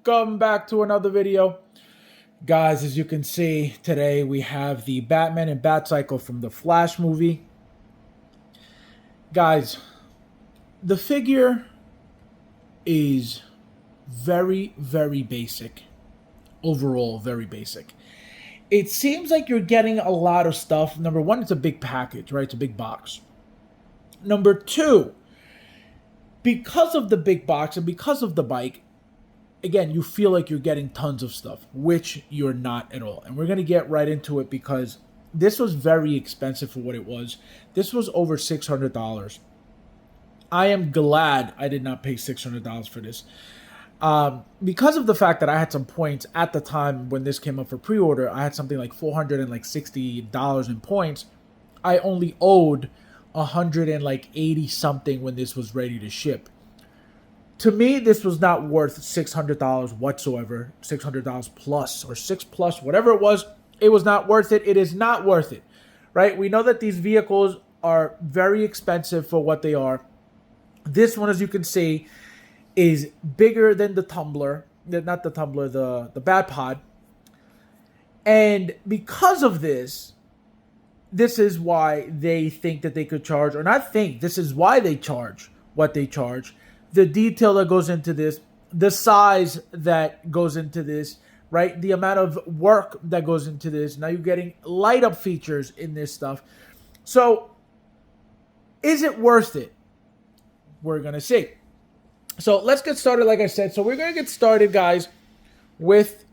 Welcome back to another video. Guys, as you can see, today we have the Batman and Batcycle from the Flash movie. Guys, the figure is very, very basic. Overall, very basic. It seems like you're getting a lot of stuff. Number one, it's a big package, right? It's a big box. Number two, because of the big box and because of the bike, again, you feel like you're getting tons of stuff, which you're not at all. And we're going to get right into it because this was very expensive for what it was. This was over $600. I am glad I did not pay $600 for this. Because of the fact that I had some points at the time when this came up for pre-order, I had something like $460 in points. I only owed $180 something when this was ready to ship. To me, this was not worth $600 whatsoever. $600 plus or $6 plus, whatever it was not worth it. It is not worth it, right? We know that these vehicles are very expensive for what they are. This one, as you can see, is bigger than the Tumbler, not the Tumbler, the Batpod. And because of this, this is why they think that they could charge, or not think, this is why they charge what they charge. The detail that goes into this, the size that goes into this, right? The amount of work that goes into this. Now you're getting light up features in this stuff. So is it worth it? We're going to see. So let's get started, like I said. So we're going to get started, guys, with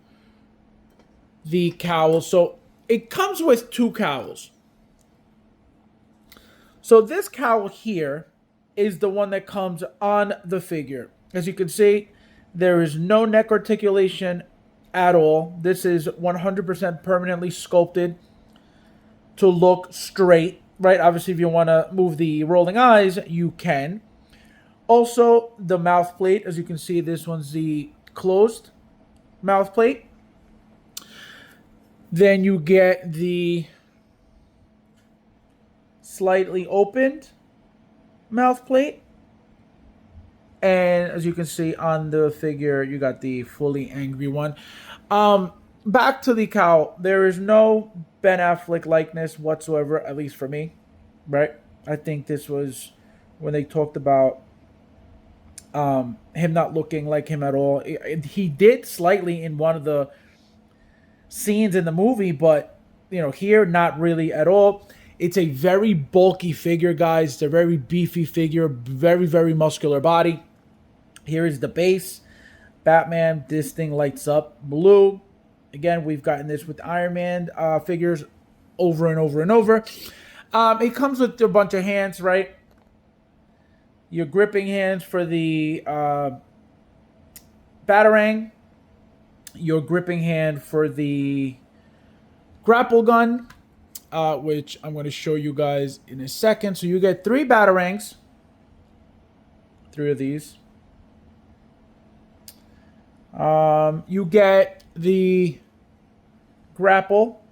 the cowl. So it comes with two cowls. So this cowl here is the one that comes on the figure. As you can see, there is no neck articulation at all. This is 100% permanently sculpted to look straight, right? Obviously, if you want to move the rolling eyes, you can. Also, the mouth plate, as you can see, this one's the closed mouth plate. Then you get the slightly opened mouth plate, and as you can see on the figure, you got the fully angry one. Back to the cowl, there is no Ben Affleck likeness whatsoever, at least for me, right? I think this was when they talked about him not looking like him at all. He did slightly in one of the scenes in the movie, but here not really at all. It's a very bulky figure, guys. It's a very beefy figure, very, very muscular body. Here is the base. Batman, this thing lights up blue. Again, we've gotten this with Iron Man figures over and over and over. It comes with a bunch of hands, right? Your gripping hands for the Batarang. Your gripping hand for the grapple gun. Which I'm going to show you guys in a second. So you get 3 Batarangs. 3 of these. You get the grapple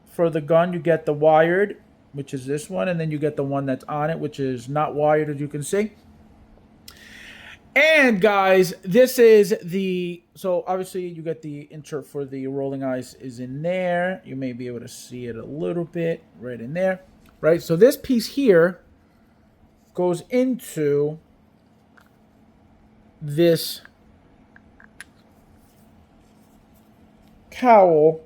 for the gun. You get the wired, which is this one. And then you get the one that's on it, which is not wired, as you can see. And guys, this is the, so obviously you get the insert for the rolling eyes is in there. You may be able to see it a little bit right in there, right? So this piece here goes into this cowl,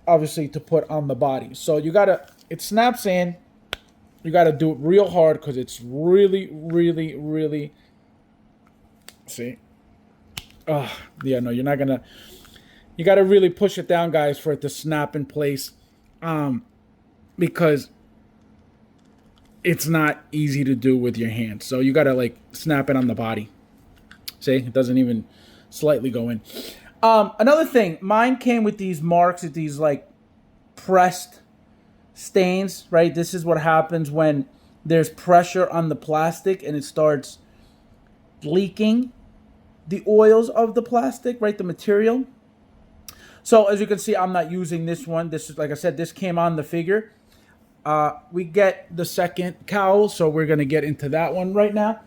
obviously to put on the body. So you gotta, it snaps in. You gotta do it real hard because it's really, really, really, see? Yeah, no, you're not gonna. You got to really push it down, guys, for it to snap in place, because it's not easy to do with your hands. So you got to like snap it on the body. See, it doesn't even slightly go in. Another thing, mine came with these marks, with these like pressed stains, right? This is what happens when there's pressure on the plastic and it starts leaking the oils of the plastic, right? The material. So as you can see, I'm not using this one. This is, like I said, this came on the figure. We get the second cowl, so we're going to get into that one right now.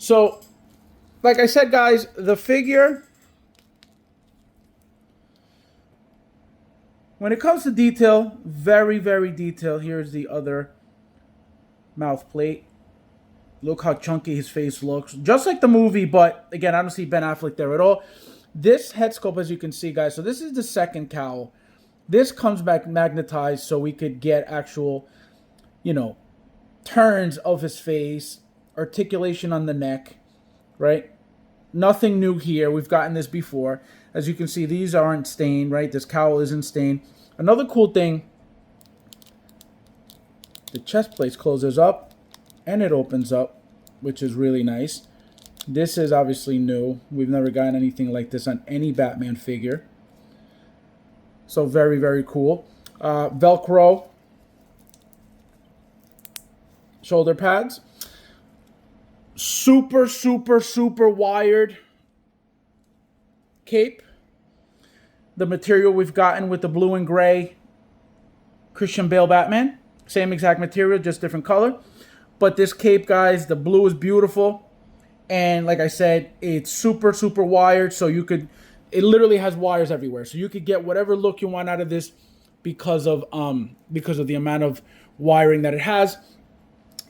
So like I said, guys, the figure, when it comes to detail, very, very detailed. Here's the other mouth plate. Look how chunky his face looks. Just like the movie, but again, I don't see Ben Affleck there at all. This head sculpt, as you can see, guys, so this is the second cowl. This comes back magnetized so we could get actual, you know, turns of his face, articulation on the neck, right? Nothing new here. We've gotten this before. As you can see, these aren't stained, right? This cowl isn't stained. Another cool thing, the chest plate closes up and it opens up, which is really nice. This is obviously new. We've never gotten anything like this on any Batman figure. So very, very cool. Velcro shoulder pads. Super, super, super wired cape. The material we've gotten with the blue and gray Christian Bale Batman. Same exact material, just different color. But this cape, guys, the blue is beautiful. And like I said, it's super, super wired. So you could, it literally has wires everywhere. So you could get whatever look you want out of this because of the amount of wiring that it has.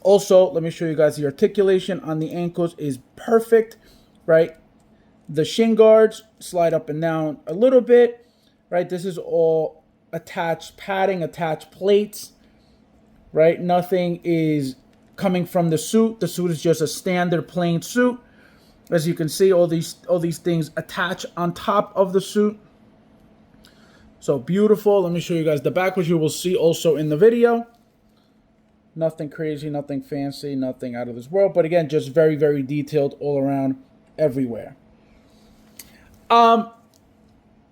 Also, let me show you guys the articulation on the ankles is perfect, right? The shin guards slide up and down a little bit, right? This is all attached padding, attached plates, right? Nothing is coming from the suit. The suit is just a standard plain suit. As you can see, all these things attach on top of the suit. So beautiful. Let me show you guys the back, which you will see also in the video. Nothing crazy, nothing fancy, nothing out of this world. But again, just very, very detailed all around everywhere.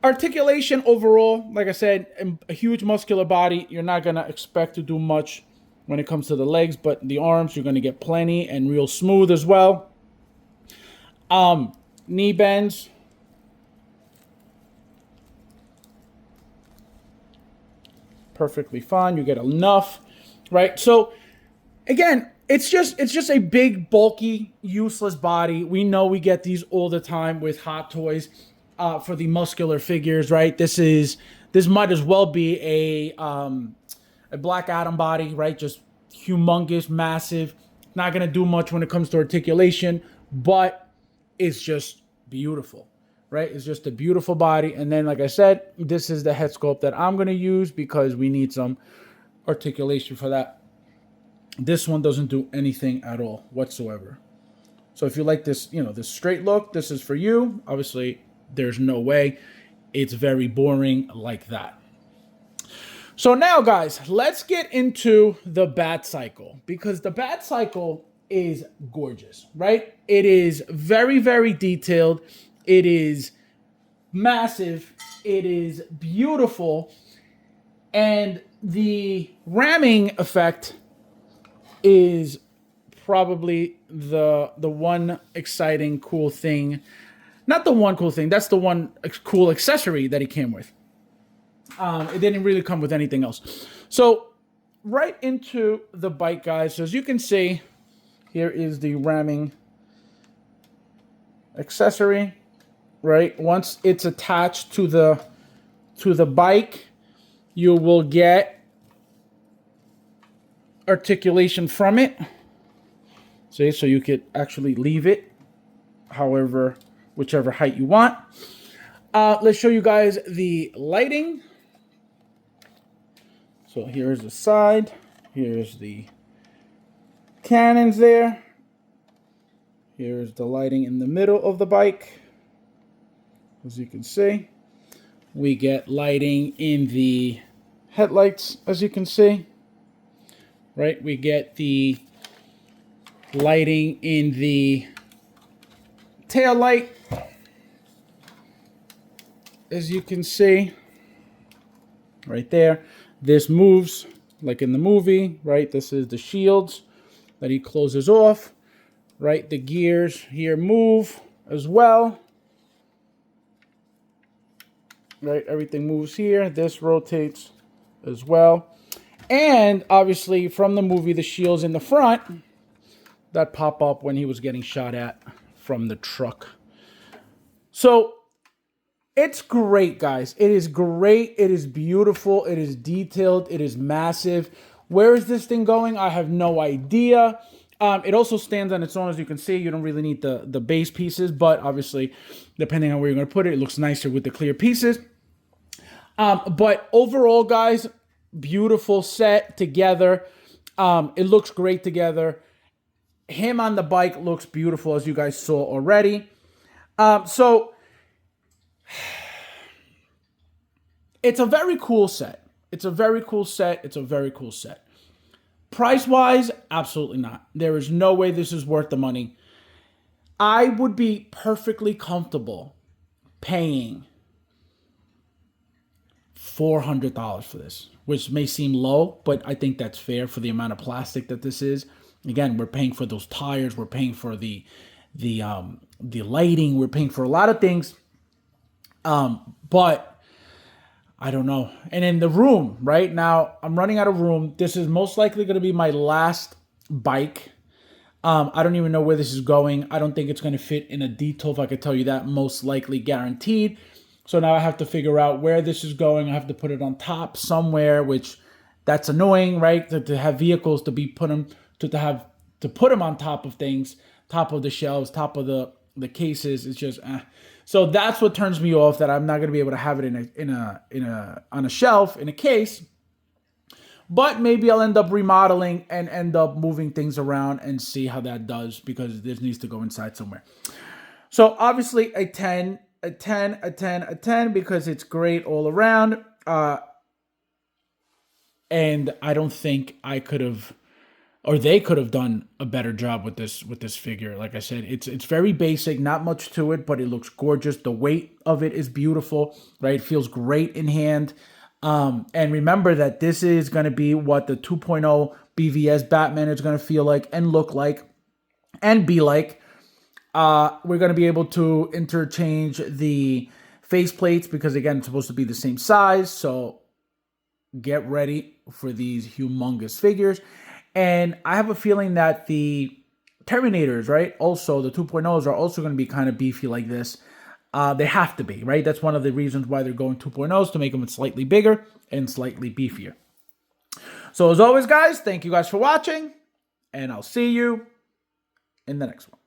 Articulation overall, like I said, a huge muscular body. You're not going to expect to do much when it comes to the legs, but the arms, you're going to get plenty and real smooth as well. Knee bends. Perfectly fine. You get enough, right? So again, it's just a big, bulky, useless body. We know we get these all the time with Hot Toys for the muscular figures, right? This might as well be a Black Adam body, right? Just humongous, massive. Not going to do much when it comes to articulation, but it's just beautiful, right? It's just a beautiful body. And then, like I said, this is the head sculpt that I'm going to use because we need some articulation for that. This one doesn't do anything at all whatsoever. So if you like this, you know, this straight look, this is for you. Obviously, there's no way. It's very boring like that. So now, guys, let's get into the Batcycle because the Batcycle is gorgeous, right? It is very, very detailed. It is massive. It is beautiful. And the ramming effect is probably the one exciting, cool thing. Not the one cool thing. That's the one cool accessory that he came with. It didn't really come with anything else. So right into the bike, guys. So as you can see, here is the ramming accessory, right? Once it's attached to the bike, you will get articulation from it. See, so you could actually leave it whichever height you want. Let's show you guys the lighting. So here's the side. Here's the cannons there. Here's the lighting in the middle of the bike. As you can see, we get lighting in the headlights, as you can see. Right? We get the lighting in the tail light, as you can see right there. This moves like in the movie, right? This is the shields that he closes off, right? The gears here move as well, right? Everything moves here. This rotates as well. And obviously from the movie, the shields in the front that pop up when he was getting shot at from the truck. So it's great, guys. It is great. It is beautiful. It is detailed. It is massive. Where is this thing going? I have no idea. It also stands on its own, as you can see. You don't really need the base pieces, but obviously, depending on where you're going to put it, it looks nicer with the clear pieces. But overall, guys, beautiful set together. It looks great together. Him on the bike looks beautiful, as you guys saw already. So it's a very cool set. It's a very cool set. It's a very cool set. Price-wise, absolutely not. There is no way this is worth the money. I would be perfectly comfortable paying $400 for this, which may seem low, but I think that's fair for the amount of plastic that this is. Again, we're paying for those tires. We're paying for the lighting. We're paying for a lot of things. But I don't know. And in the room, right now, I'm running out of room. This is most likely going to be my last bike. I don't even know where this is going. I don't think it's going to fit in a detail, if I could tell you that, most likely guaranteed. So now I have to figure out where this is going. I have to put it on top somewhere, which that's annoying, right? To have vehicles to be put them, to put them on top of things, top of the shelves, top of the cases. It's just, So that's what turns me off, that I'm not going to be able to have it on a shelf, in a case. But maybe I'll end up remodeling and end up moving things around and see how that does, because this needs to go inside somewhere. So obviously a 10, a 10, a 10, a 10, because it's great all around. And I don't think I could have, or they could have done a better job with this figure. Like I said, it's very basic, not much to it, but it looks gorgeous. The weight of it is beautiful, right? It feels great in hand. And remember that this is going to be what the 2.0 BVS Batman is going to feel like and look like and be like. We're going to be able to interchange the faceplates because, again, it's supposed to be the same size. So get ready for these humongous figures. And I have a feeling that the Terminators, right, also the 2.0s are also going to be kind of beefy like this. They have to be, right? That's one of the reasons why they're going 2.0s, to make them slightly bigger and slightly beefier. So as always, guys, thank you guys for watching, and I'll see you in the next one.